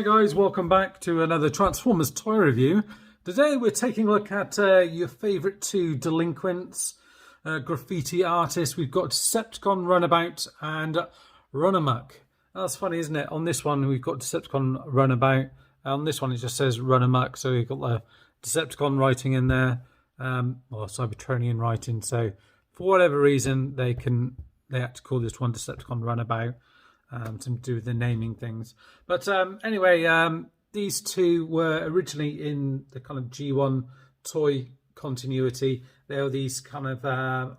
Hi guys, welcome back to another Transformers toy review. Today we're taking a look at your favourite two delinquents, graffiti artists. We've got Decepticon Runabout and Runamuck. That's funny, isn't it? On this one we've got Decepticon Runabout. On this one it just says Runamuck, so we've got the Decepticon writing in there, or Cybertronian writing. So for whatever reason they had to call this one Decepticon Runabout. To do with the naming things. But anyway, these two were originally in the kind of G1 toy continuity. They were these kind of, I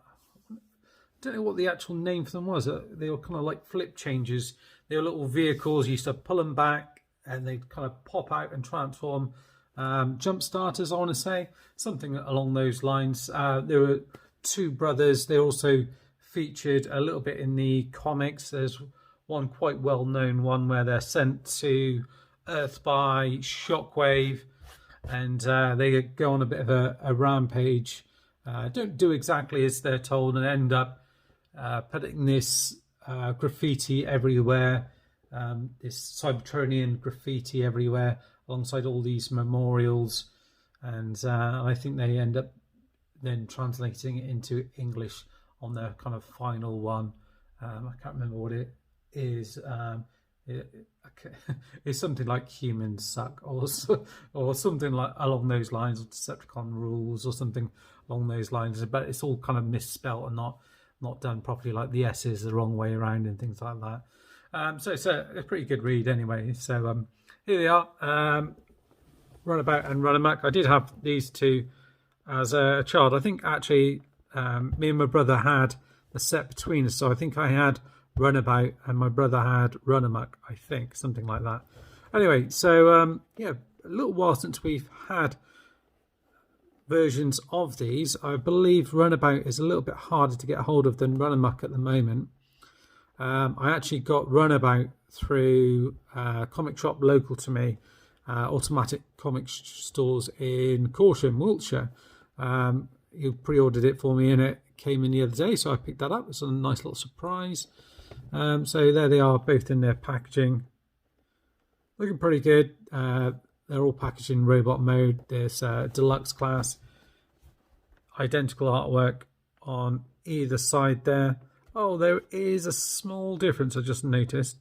don't know what the actual name for them was. They were kind of like flip changes. They were little vehicles. You used to pull them back and they'd kind of pop out and transform. Jump starters, I want to say. Something along those lines. There were two brothers. They also featured a little bit in the comics. There's one quite well-known one where they're sent to Earth by Shockwave, and they go on a bit of a rampage. Don't do exactly as they're told, and end up putting this graffiti everywhere, this Cybertronian graffiti everywhere, alongside all these memorials, and I think they end up then translating it into English on their kind of final one. I can't remember what it is. It's something like humans suck, or something like along those lines, or Decepticon rules, or something along those lines. But it's all kind of misspelt and not done properly. Like the S is the wrong way around and things like that. So it's a pretty good read anyway. So here they are, Runabout and Runamuck. I did have these two as a child. I think actually me and my brother had the set between us, so I think I had Runabout and my brother had Runamuck, I think, something like that. Anyway, so yeah, a little while since we've had versions of these. I believe Runabout is a little bit harder to get hold of than Runamuck at the moment. I actually got Runabout through a comic shop local to me, Automatic Comic Stores in Corsham, Wiltshire. He pre-ordered it for me and it came in the other day, so I picked that up. It's a nice little surprise. So there they are, both in their packaging, looking pretty good. They're all packaged in robot mode. There's deluxe class, identical artwork on either side there. Oh, there is a small difference I just noticed.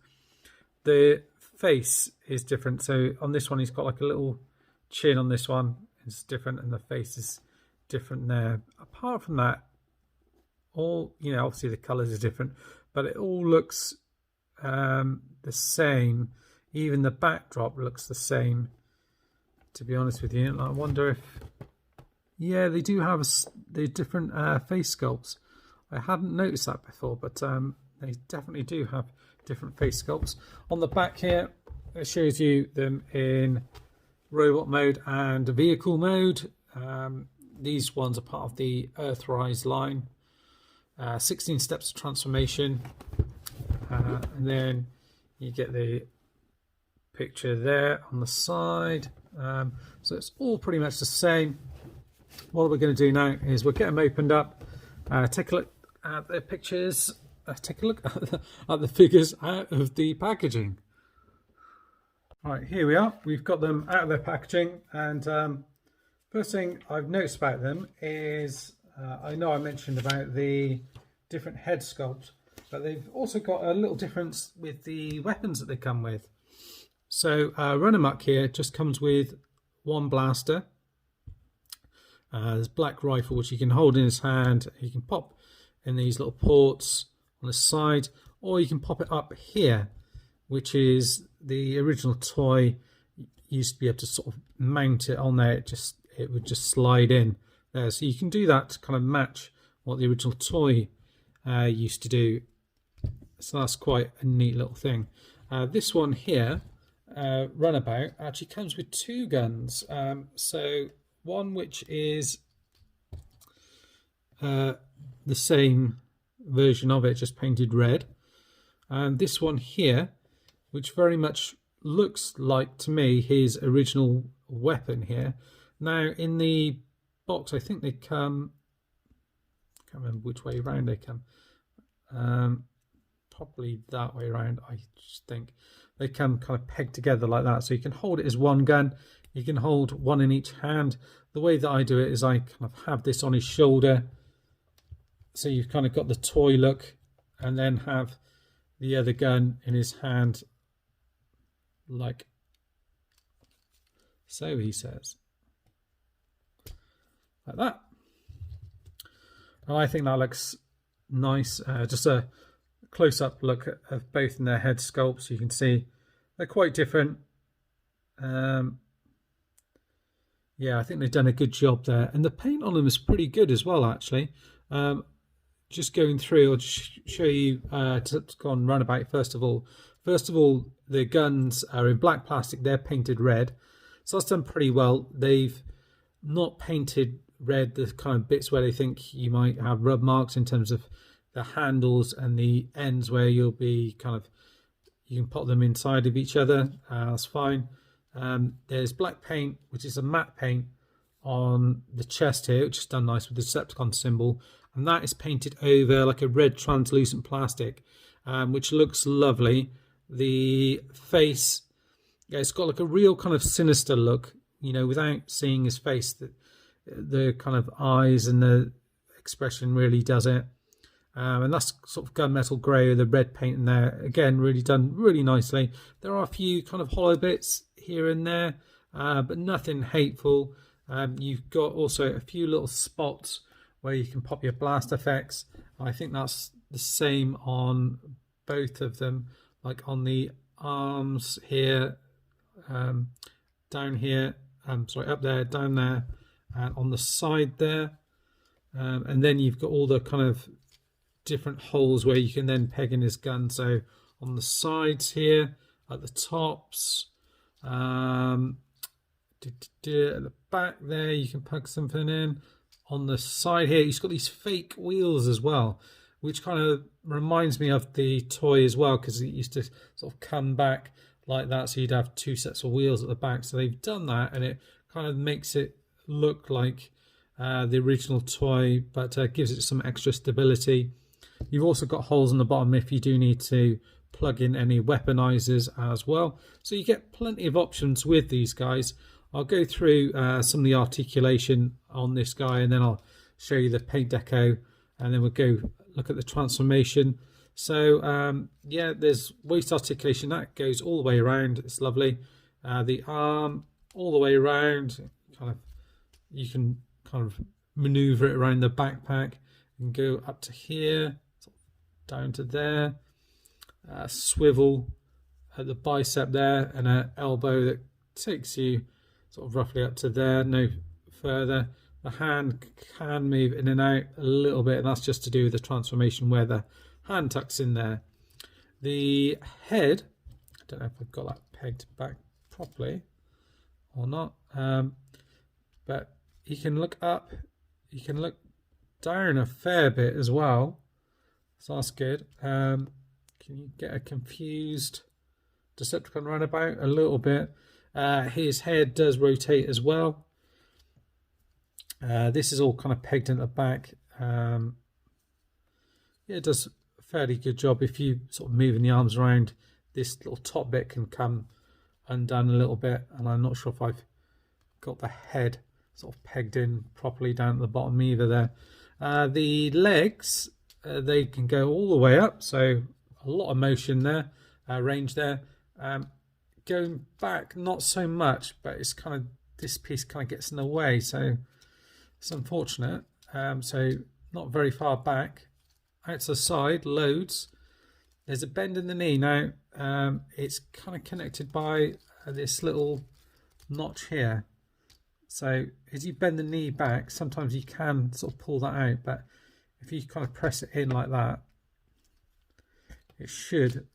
The face is different. So on this one he's got like a little chin. On this one it's different, and the face is different there. Apart from that, all, you know, obviously the colours are different, but it all looks the same. Even the backdrop looks the same, to be honest with you. And I wonder if, yeah, they do have the different face sculpts. I hadn't noticed that before, but they definitely do have different face sculpts. On the back here, it shows you them in robot mode and vehicle mode. These ones are part of the Earthrise line. 16 steps of transformation, and then you get the picture there on the side. So it's all pretty much the same. What we're going to do now is we'll get them opened up, take a look at the pictures, take a look at the figures out of the packaging. Right, here we are. We've got them out of their packaging, and first thing I've noticed about them is I know I mentioned about the different head sculpt, but they've also got a little difference with the weapons that they come with. So Runamuck here just comes with one blaster. There's a black rifle which he can hold in his hand. He can pop in these little ports on the side, or you can pop it up here, which is the original toy. You used to be able to sort of mount it on there. It would just slide in there, so you can do that to kind of match what the original toy used to do. So that's quite a neat little thing. This one here, Runabout, actually comes with two guns. So one which is the same version of it, just painted red, and this one here, which very much looks like, to me, his original weapon here. Now in the box I think they come, I can't remember which way around they come, probably that way around I just think. they come kind of pegged together like that. So you can hold it as one gun. You can hold one in each hand. The way that I do it is I kind of have this on his shoulder. So you've kind of got the toy look, and then have the other gun in his hand, like so, he says. Like that. And I think that looks nice. Just a close-up look of both in their head sculpts. You can see they're quite different. Yeah, I think they've done a good job there. And the paint on them is pretty good as well, actually. Just going through, I'll just show you to go on Runabout first of all. First of all, the guns are in black plastic. They're painted red. So that's done pretty well. They've not painted red the kind of bits where they think you might have rub marks in terms of the handles and the ends where you'll be kind of, you can put them inside of each other. That's fine. There's black paint, which is a matte paint on the chest here, which is done nice with the Decepticon symbol, and that is painted over like a red translucent plastic, which looks lovely. The face, yeah, it's got like a real kind of sinister look, you know, without seeing his face. The kind of eyes and the expression really does it. And that's sort of gunmetal grey with the red paint in there. Again, really done really nicely. There are a few kind of hollow bits here and there, but nothing hateful. You've got also a few little spots where you can pop your blast effects. I think that's the same on both of them, like on the arms here, down here, sorry, up there, down there, and on the side there. And then you've got all the kind of different holes where you can then peg in his gun. So on the sides here, at the tops, at the back there, you can plug something in. On the side here, he's got these fake wheels as well, which kind of reminds me of the toy as well, because it used to sort of come back like that, so you'd have two sets of wheels at the back. So they've done that, and it kind of makes it look like the original toy, but gives it some extra stability. You've also got holes on the bottom if you do need to plug in any weaponizers as well. So you get plenty of options with these guys. I'll go through some of the articulation on this guy, and then I'll show you the paint deco, and then we'll go look at the transformation. So yeah, there's waist articulation that goes all the way around. It's lovely. The arm all the way around. You can kind of maneuver it around the backpack and go up to here, down to there. Swivel at the bicep there, and an elbow that takes you sort of roughly up to there, no further. The hand can move in and out a little bit, and that's just to do with the transformation where the hand tucks in there. The head, I don't know if I've got that pegged back properly or not, but you can look up, you can look down a fair bit as well, so that's good. Can you get a confused Decepticon Runabout a little bit? His head does rotate as well. This is all kind of pegged in the back. Yeah, it does a fairly good job. If you sort of moving the arms around, this little top bit can come undone a little bit, and I'm not sure if I've got the head sort of pegged in properly down at the bottom either there. The legs, they can go all the way up, so a lot of motion there, range there. Going back, not so much, but it's kind of, this piece kind of gets in the way, so it's unfortunate. So not very far back. Out to the side, loads. There's a bend in the knee now. It's kind of connected by this little notch here. So as you bend the knee back, sometimes you can sort of pull that out, but if you kind of press it in like that, it should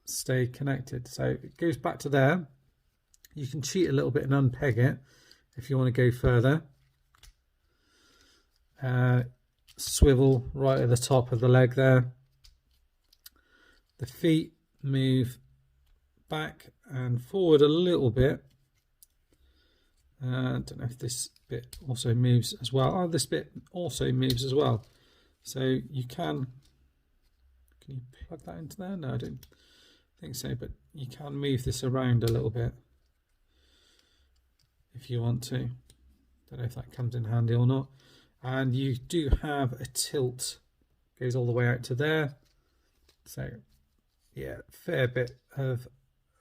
stay connected. So it goes back to there. You can cheat a little bit and unpeg it if you want to go further. Swivel right at the top of the leg there. The feet move back and forward a little bit. I don't know if this bit also moves as well. Oh, this bit also moves as well. So you can you plug that into there? No, I don't. think so, but you can move this around a little bit if you want to. Don't know if that comes in handy or not. And you do have a tilt, goes all the way out to there. So yeah, fair bit of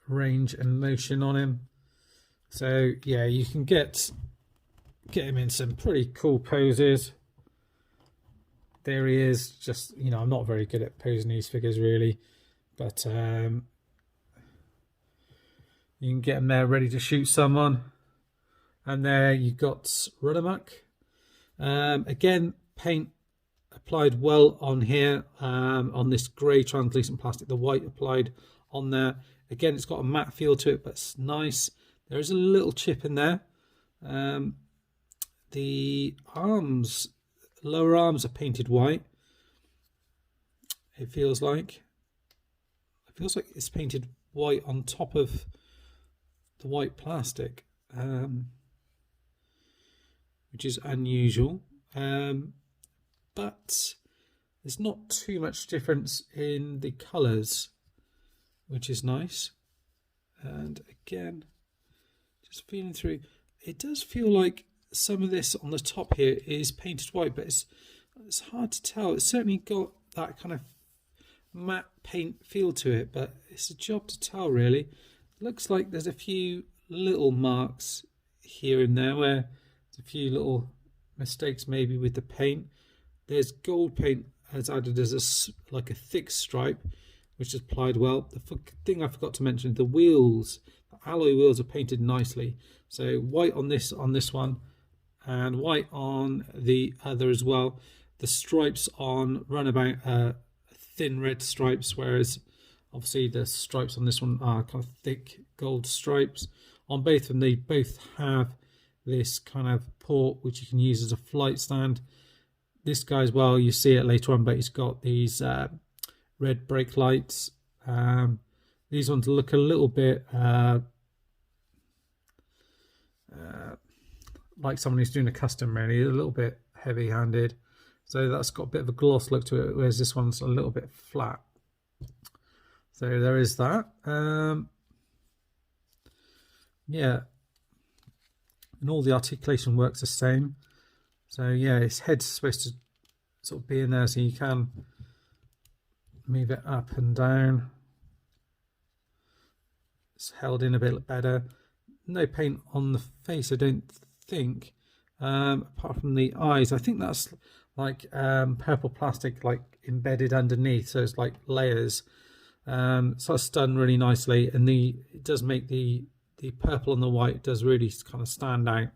range and motion on him. So yeah, you can get him in some pretty cool poses. There he is. Just, you know, I'm not very good at posing these figures really, but you can get him there ready to shoot someone. And there you've got Runamuck. Again, paint applied well on here, on this grey translucent plastic, the white applied on there. Again, it's got a matte feel to it, but it's nice. There is a little chip in there. The arms, lower arms are painted white. It feels like it's painted white on top of the white plastic, which is unusual. But there's not too much difference in the colours, which is nice. And again, just feeling through, it does feel like some of this on the top here is painted white, but it's hard to tell. It's certainly got that kind of matte paint feel to it, but it's a job to tell really. It looks like there's a few little marks here and there where there's a few little mistakes maybe with the paint. There's gold paint as added as like a thick stripe, which is applied well. The thing I forgot to mention, the wheels, the alloy wheels are painted nicely. So white on this one, and white on the other as well. The stripes on Runabout thin red stripes, whereas obviously the stripes on this one are kind of thick gold stripes. On both of them, they both have this kind of port which you can use as a flight stand. This guy as well, you see it later on, but he's got these red brake lights. These ones look a little bit like someone who's doing a custom, really, a little bit heavy-handed. So that's got a bit of a gloss look to it, whereas this one's a little bit flat. So there is that. Yeah, and all the articulation works the same. So yeah, his head's supposed to sort of be in there, so you can move it up and down. It's held in a bit better. No paint on the face, I don't think, apart from the eyes. I think that's like purple plastic like embedded underneath, so it's like layers. So that's done really nicely, and it does make the purple and the white does really kind of stand out.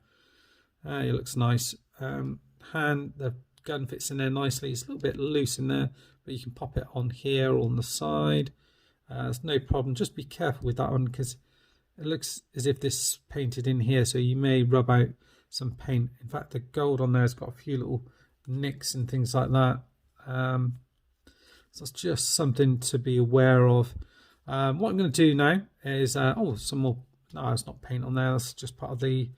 It looks nice. The gun fits in there nicely. It's a little bit loose in there, but you can pop it on here or on the side. There's no problem. Just be careful with that one, because it looks as if this is painted in here, so you may rub out some paint. In fact, the gold on there has got a few little nicks and things like that. So it's just something to be aware of. What I'm going to do now is some more. No, it's not paint on there. That's just part of the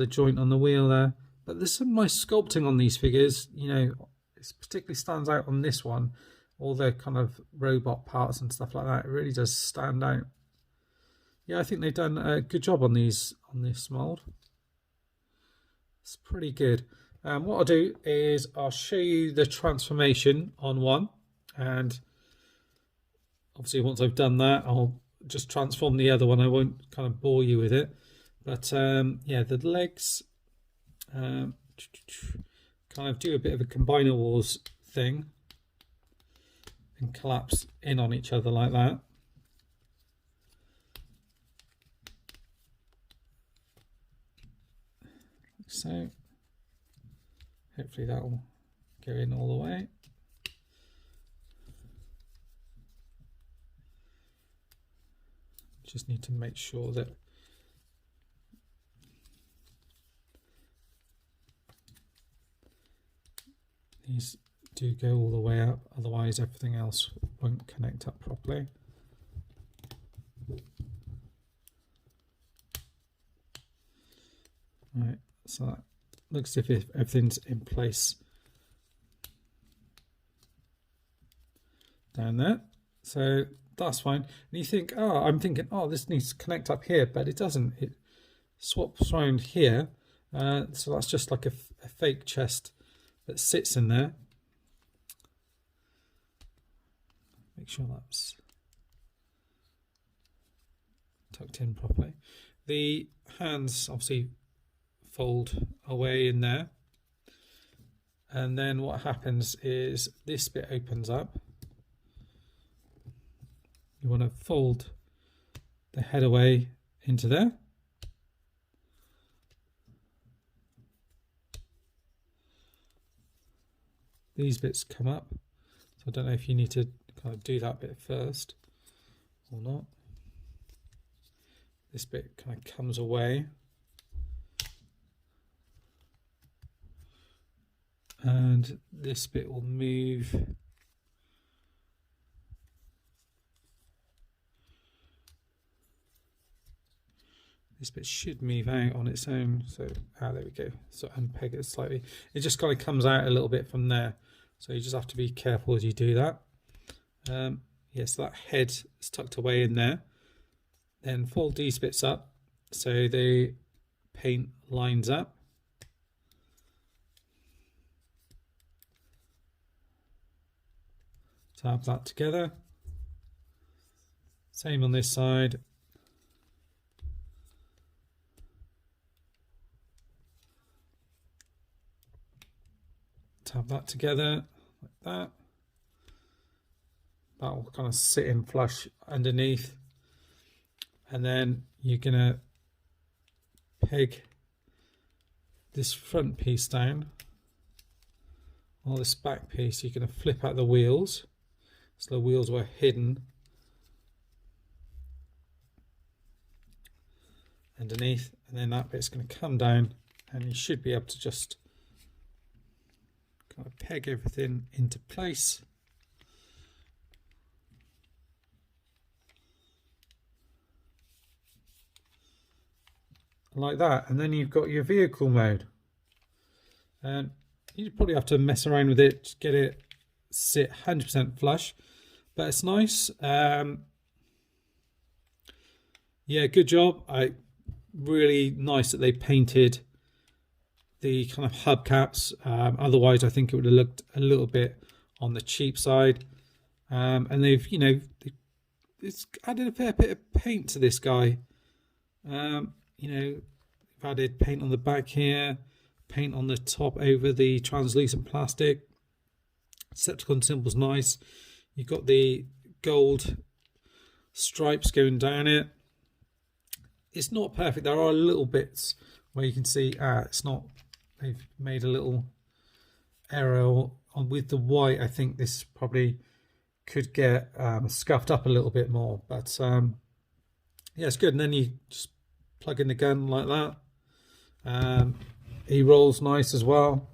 joint on the wheel there. But there's some nice sculpting on these figures. You know, it particularly stands out on this one. All the kind of robot parts and stuff like that. It really does stand out. Yeah, I think they've done a good job on this mould. It's pretty good. What I'll do is I'll show you the transformation on one, and obviously once I've done that, I'll just transform the other one. I won't kind of bore you with it, but yeah, the legs kind of do a bit of a combiner wars thing and collapse in on each other like that. So hopefully that will go in all the way. Just need to make sure that these do go all the way up, otherwise everything else won't connect up properly. Right, so that looks as if everything's in place down there. So that's fine. And you think, oh, I'm thinking, oh, this needs to connect up here, but it doesn't. It swaps around here. So that's just like a fake chest that sits in there. Make sure that's tucked in properly. The hands obviously fold away in there. And then what happens is this bit opens up. You want to fold the head away into there. These bits come up. So I don't know if you need to kind of do that bit first or not. This bit kind of comes away. And this bit will move. This bit should move out on its own. So, there we go. So unpeg it slightly. It just kind of comes out a little bit from there. So you just have to be careful as you do that. So that head is tucked away in there. Then fold these bits up so the paint lines up. Tab that together. Same on this side. Tab that together like that. That will kind of sit in flush underneath. And then you're going to peg this front piece down. Or this back piece, you're going to flip out the wheels. So the wheels were hidden underneath, and then that bit's going to come down, and you should be able to just kind of peg everything into place. Like that, and then you've got your vehicle mode. And you probably have to mess around with it to get it sit 100% flush, but it's nice. Yeah, good job. Really nice that they painted the kind of hubcaps. Otherwise, I think it would have looked a little bit on the cheap side. And they've, it's added a fair bit of paint to this guy. They've added paint on the back here, paint on the top over the translucent plastic. Decepticon symbol's nice. You've got the gold stripes going down it. It's not perfect. There are little bits where you can see it's not. They've made a little error on with the white. I think this probably could get scuffed up a little bit more, but yeah, it's good. And then you just plug in the gun like that. He rolls nice as well.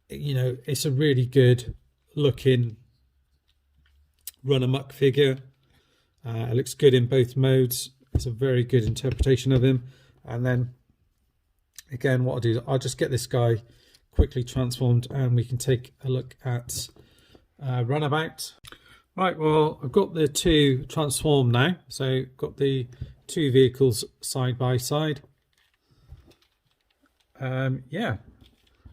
It's a really good looking Runamuck figure. It looks good in both modes. It's a very good interpretation of him. And then again, what I'll do, I'll just get this guy quickly transformed and we can take a look at Runabout. Right, well, I've got the two transformed now. So got the two vehicles side by side. Yeah,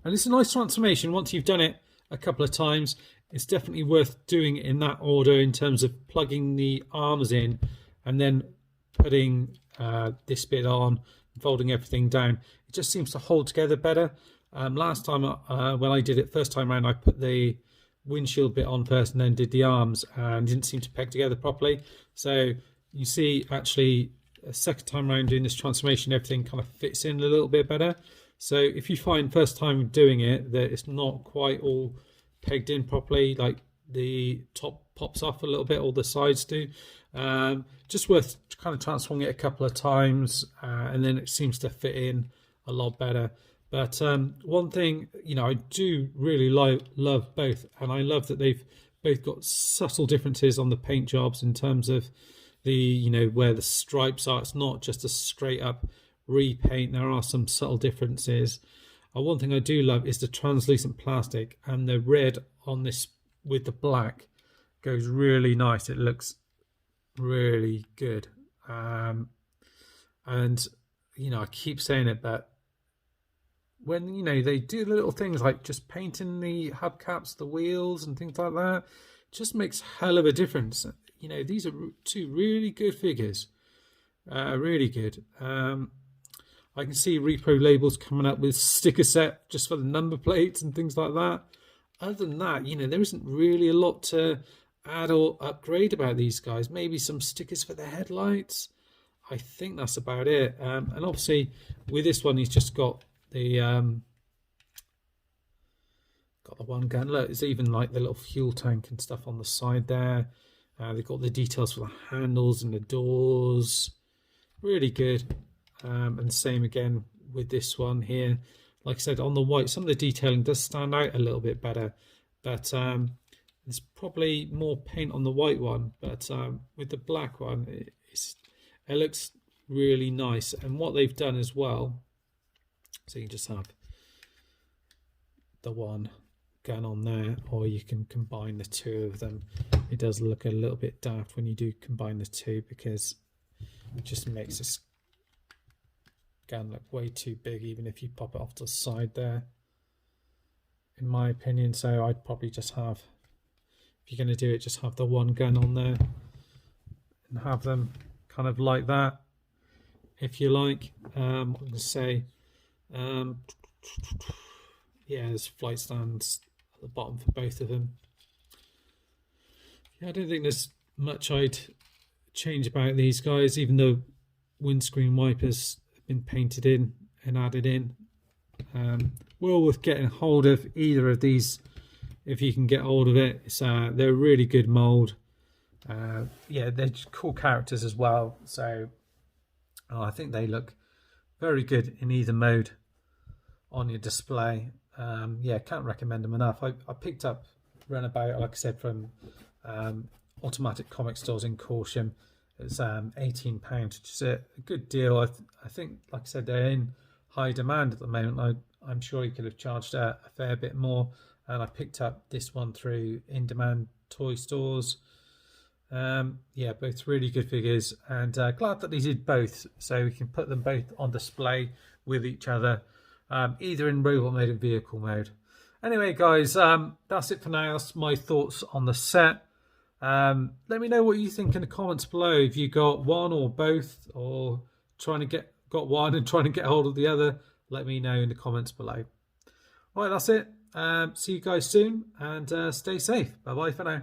and it's a nice transformation. Once you've done it a couple of times, it's definitely worth doing it in that order in terms of plugging the arms in and then putting this bit on, folding everything down. It just seems to hold together better. Last time when I did it first time around, I put the windshield bit on first and then did the arms, and didn't seem to peg together properly. So you see, actually, a second time around doing this transformation, everything kind of fits in a little bit better. So if you find first time doing it that it's not quite all pegged in properly, like the top pops off a little bit, or the sides do, just worth kind of transforming it a couple of times, and then it seems to fit in a lot better. But one thing, I do really love both, and I love that they've both got subtle differences on the paint jobs in terms of the, where the stripes are. It's not just a straight up repaint. There are some subtle differences. One thing I do love is the translucent plastic and the red on this with the black. goes really nice. It looks really good. And I keep saying it, but when they do the little things like just painting the hubcaps, the wheels and things like that, it just makes hell of a difference. These are two really good figures, really good. I can see Repro Labels coming up with sticker set just for the number plates and things like that. Other than that, there isn't really a lot to add or upgrade about these guys. Maybe some stickers for the headlights. I think that's about it. And obviously with this one, he's just got the one gun. Look, it's even like the little fuel tank and stuff on the side there. They've got the details for the handles and the doors. Really good. And same again with this one here. Like I said, on the white, some of the detailing does stand out a little bit better, but there's probably more paint on the white one. But with the black one, it looks really nice. And what they've done as well, so you can just have the one gun on there, or you can combine the two of them. It does look a little bit daft when you do combine the two, because it just makes this gun look way too big, even if you pop it off to the side there, in my opinion. So I'd probably just have, if you're going to do it, just have the one gun on there and have them kind of like that, if you like. I'm going to say, yeah, there's flight stands at the bottom for both of them. Yeah, I don't think there's much I'd change about these guys, even though windscreen wipers been painted in and added in. Well worth getting hold of either of these if you can get hold of it. They're a really good mold. Yeah, they're cool characters as well, so I think they look very good in either mode on your display. Yeah, can't recommend them enough. I picked up Runabout, like I said, from Automatic Comic Stores in Corsham. It's £18, which is a good deal. I think, like I said, they're in high demand at the moment. I'm sure you could have charged a fair bit more. And I picked up this one through In Demand toy stores. Yeah, both really good figures. And glad that they did both, so we can put them both on display with each other, either in robot mode and vehicle mode. Anyway, guys, that's it for now. That's my thoughts on the set. Let me know what you think in the comments below. If you got one or both, or got one and trying to get hold of the other, let me know in the comments below. Right, that's it. See you guys soon, and stay safe. Bye bye for now.